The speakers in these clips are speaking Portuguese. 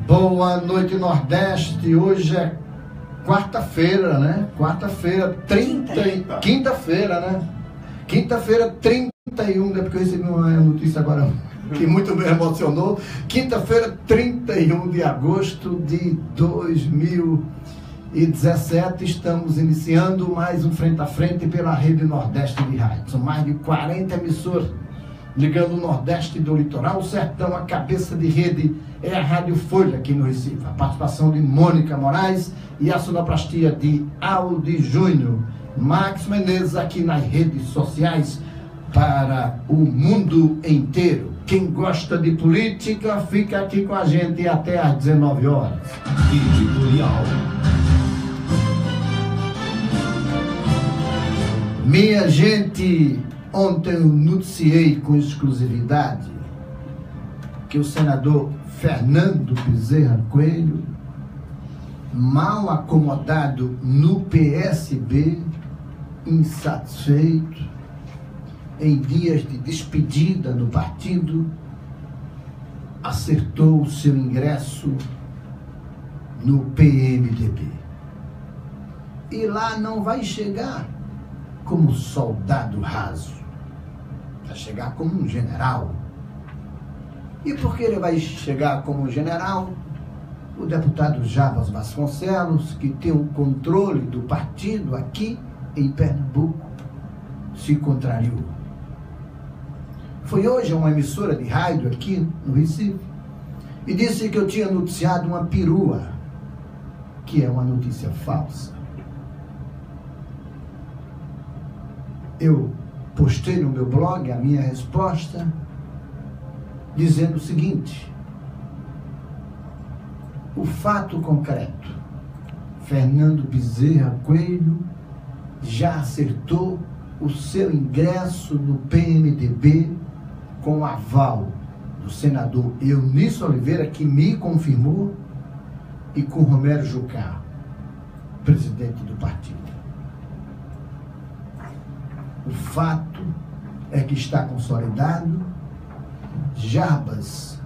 Boa noite, Nordeste. Hoje é quarta-feira, né? Quinta-feira, né? Quinta-feira, 31, né? Porque eu recebi uma notícia agora que muito me emocionou. Quinta-feira, 31 de agosto de 2017, estamos iniciando mais um Frente a Frente pela Rede Nordeste de Rádio. São mais de 40 emissoras ligando o Nordeste do litoral, o sertão, a cabeça de rede é a Rádio Folha aqui no Recife. A participação de Mônica Moraes e a sonoplastia de Aldi Júnior. Max Menezes aqui nas redes sociais para o mundo inteiro. Quem gosta de política, fica aqui com a gente até às 19 horas. Editorial. Minha gente, ontem eu noticiei com exclusividade que o senador Fernando Bezerra Coelho, mal acomodado no PSB, insatisfeito, em dias de despedida no partido, acertou o seu ingresso no PMDB. E lá não vai chegar como soldado raso, vai chegar como um general. E por que ele vai chegar como um general? O deputado Jarbas Vasconcelos, que tem o controle do partido aqui em Pernambuco, se contrariou. Foi hoje a uma emissora de rádio aqui no Recife e disse que eu tinha noticiado uma perua, que é uma notícia falsa. Eu postei no meu blog a minha resposta dizendo o seguinte: o fato concreto, Fernando Bezerra Coelho já acertou o seu ingresso no PMDB com o aval do senador Eunício Oliveira, que me confirmou, e com Romero Jucá, presidente do partido. O fato é que está consolidado. Jarbas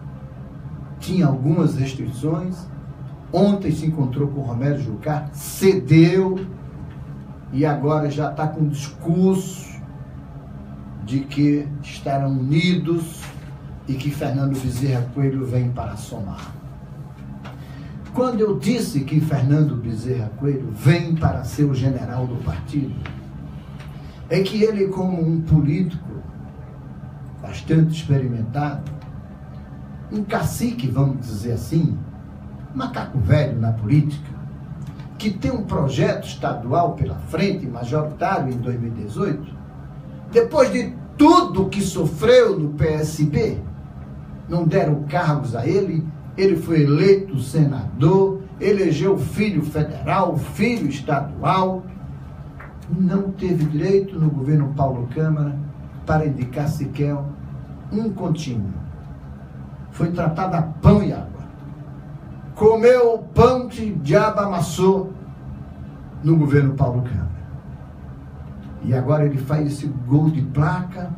tinha algumas restrições. Ontem se encontrou com o Romero Jucá, cedeu e agora já está com o discurso de que estarão unidos e que Fernando Bezerra Coelho vem para somar. Quando eu disse que Fernando Bezerra Coelho vem para ser o general do partido, é que ele, como um político bastante experimentado, um cacique, vamos dizer assim, macaco velho na política, que tem um projeto estadual pela frente, majoritário em 2018, depois de tudo que sofreu no PSB, não deram cargos a ele, ele foi eleito senador, elegeu filho federal, filho estadual, não teve direito no governo Paulo Câmara para indicar sequer um contínuo. Foi tratado a pão e água. Comeu o pão que diabo amassou no governo Paulo Câmara. E agora ele faz esse gol de placa,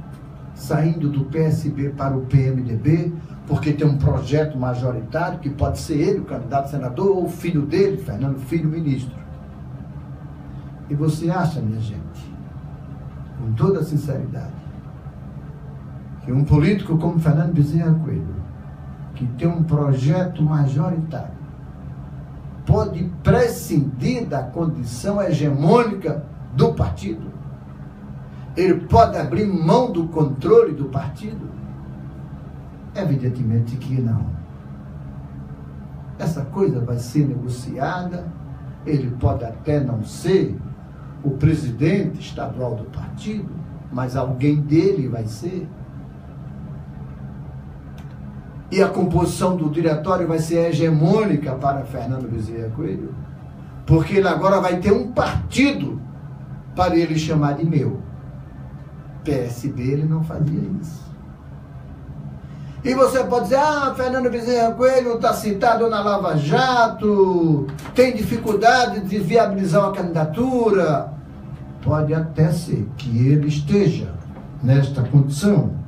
saindo do PSB para o PMDB, porque tem um projeto majoritário que pode ser ele, o candidato a senador, ou o filho dele, Fernando Filho, ministro. E você acha, minha gente, com toda sinceridade, que um político como Fernando Bezerra Coelho, que tem um projeto majoritário, pode prescindir da condição hegemônica do partido? Ele pode abrir mão do controle do partido? Evidentemente que não. Essa coisa vai ser negociada, ele pode até não ser o presidente estadual do partido, mas alguém dele vai ser. E a composição do diretório vai ser hegemônica para Fernando Bezerra Coelho, porque ele agora vai ter um partido para ele chamar de meu. PSB ele não fazia isso. E você pode dizer, Fernando Bezerra Coelho está citado na Lava Jato, tem dificuldade de viabilizar uma candidatura. Pode até ser que ele esteja nesta condição.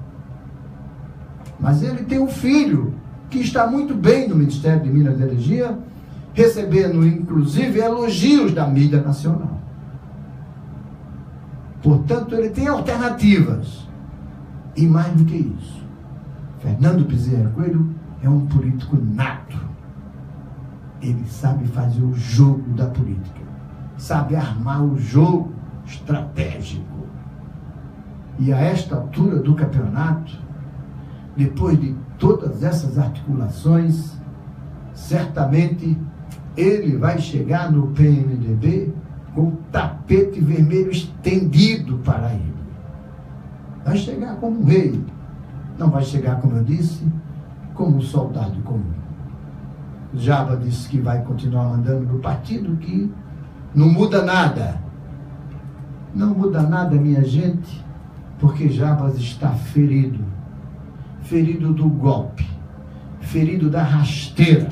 Mas ele tem um filho que está muito bem no Ministério de Minas e Energia, recebendo inclusive elogios da mídia nacional. Portanto, ele tem alternativas. E mais do que isso, Fernando Bezerra Coelho é um político nato. Ele sabe fazer o jogo da política, sabe armar o jogo estratégico. E a esta altura do campeonato, depois de todas essas articulações, certamente ele vai chegar no PMDB com o tapete vermelho estendido para ele. Vai chegar como um rei, não vai chegar, como eu disse, como um soldado comum. Jabas disse que vai continuar mandando no partido, que não muda nada. Não muda nada, minha gente, porque Jabas está ferido. Ferido do golpe, ferido da rasteira,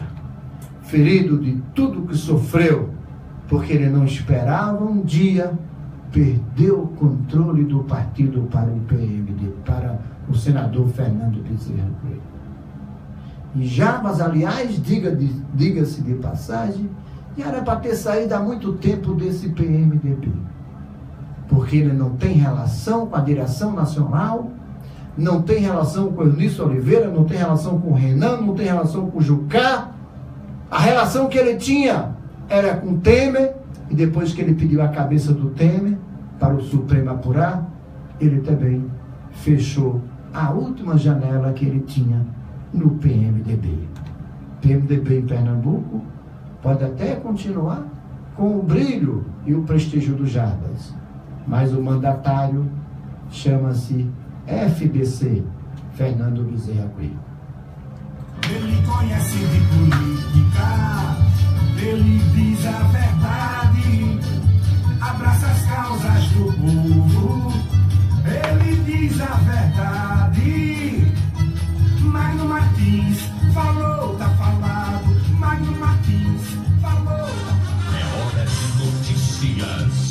ferido de tudo que sofreu, porque ele não esperava um dia perder o controle do partido para o PMDB, para o senador Fernando Bezerra Coelho. E Jabas, aliás, diga-se de passagem, já era para ter saído há muito tempo desse PMDB, porque ele não tem relação com a direção nacional, não tem relação com o Eunício Oliveira, não tem relação com o Renan, não tem relação com o Jucá. A relação que ele tinha era com o Temer, e depois que ele pediu a cabeça do Temer para o Supremo apurar, ele também fechou a última janela que ele tinha no PMDB. PMDB em Pernambuco pode até continuar com o brilho e o prestígio do Jabas, mas o mandatário chama-se FBC, Fernando Bezerra Coelho. Ele conhece de política, ele diz a verdade, abraça as causas do povo, ele diz a verdade. Magno Martins falou, tá falado, Magno Martins falou. É hora de notícias.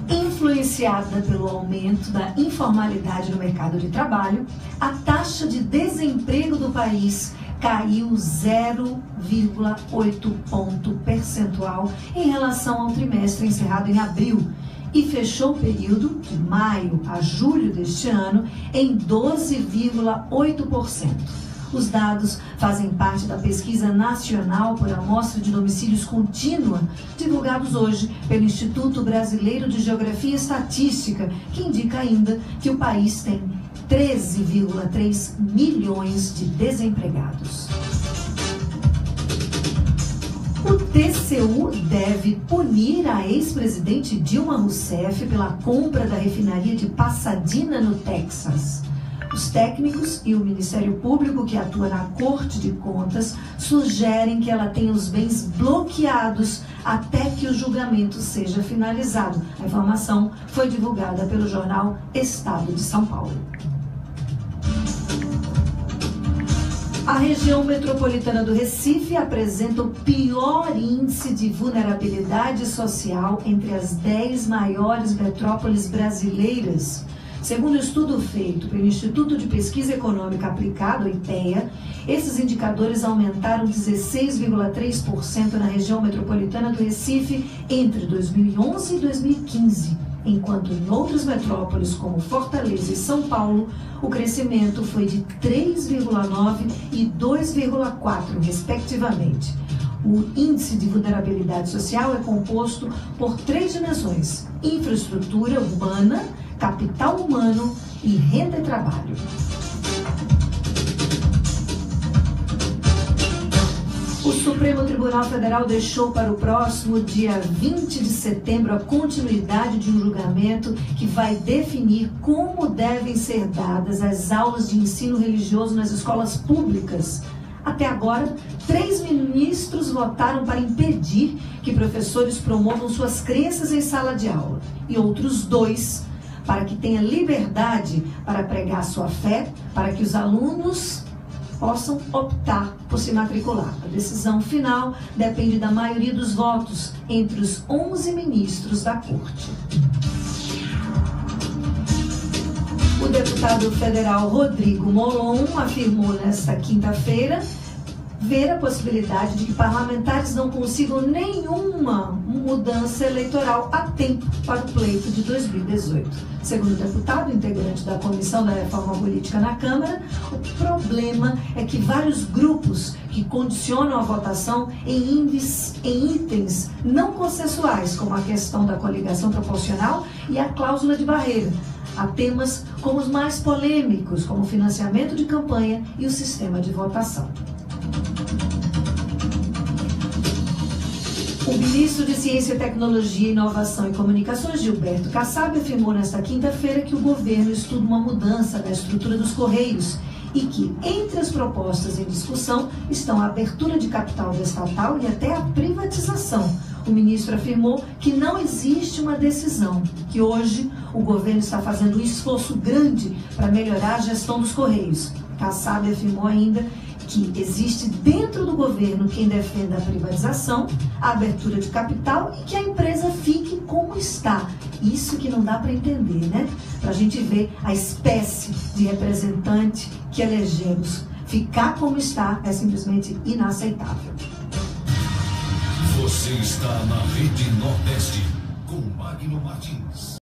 Influenciada pelo aumento da informalidade no mercado de trabalho, a taxa de desemprego do país caiu 0,8 ponto percentual em relação ao trimestre encerrado em abril e fechou o período de maio a julho deste ano em 12,8%. Os dados fazem parte da pesquisa nacional por amostra de domicílios contínua, divulgados hoje pelo Instituto Brasileiro de Geografia e Estatística, que indica ainda que o país tem 13,3 milhões de desempregados. O TCU deve punir a ex-presidente Dilma Rousseff pela compra da refinaria de Pasadena, no Texas. Os técnicos e o Ministério Público, que atua na Corte de Contas, sugerem que ela tenha os bens bloqueados até que o julgamento seja finalizado. A informação foi divulgada pelo jornal Estado de São Paulo. A região metropolitana do Recife apresenta o pior índice de vulnerabilidade social entre as 10 maiores metrópoles brasileiras. Segundo o estudo feito pelo Instituto de Pesquisa Econômica Aplicada, o IPEA, esses indicadores aumentaram 16,3% na região metropolitana do Recife entre 2011 e 2015, enquanto em outras metrópoles como Fortaleza e São Paulo, o crescimento foi de 3,9% e 2,4%, respectivamente. O índice de vulnerabilidade social é composto por 3 dimensões: infraestrutura urbana, capital humano e renda e trabalho. O Supremo Tribunal Federal deixou para o próximo dia 20 de setembro a continuidade de um julgamento que vai definir como devem ser dadas as aulas de ensino religioso nas escolas públicas. Até agora, 3 ministros votaram para impedir que professores promovam suas crenças em sala de aula, e outros 2 para que tenha liberdade para pregar sua fé, para que os alunos possam optar por se matricular. A decisão final depende da maioria dos votos entre os 11 ministros da Corte. O deputado federal Rodrigo Molon afirmou nesta quinta-feira ver a possibilidade de que parlamentares não consigam nenhuma mudança eleitoral a tempo para o pleito de 2018. Segundo o deputado, integrante da Comissão da Reforma Política na Câmara, o problema é que vários grupos que condicionam a votação em itens não consensuais, como a questão da coligação proporcional e a cláusula de barreira, a temas como os mais polêmicos, como o financiamento de campanha e o sistema de votação. O ministro de Ciência, Tecnologia, Inovação e Comunicações, Gilberto Kassab, afirmou nesta quinta-feira que o governo estuda uma mudança na estrutura dos Correios e que, entre as propostas em discussão, estão a abertura de capital da estatal e até a privatização. O ministro afirmou que não existe uma decisão, que hoje o governo está fazendo um esforço grande para melhorar a gestão dos Correios. Kassab afirmou ainda que existe dentro do governo quem defenda a privatização, a abertura de capital e que a empresa fique como está. Isso que não dá para entender, né? Para a gente ver a espécie de representante que elegemos. Ficar como está é simplesmente inaceitável. Você está na Rede Nordeste com Magno Martins.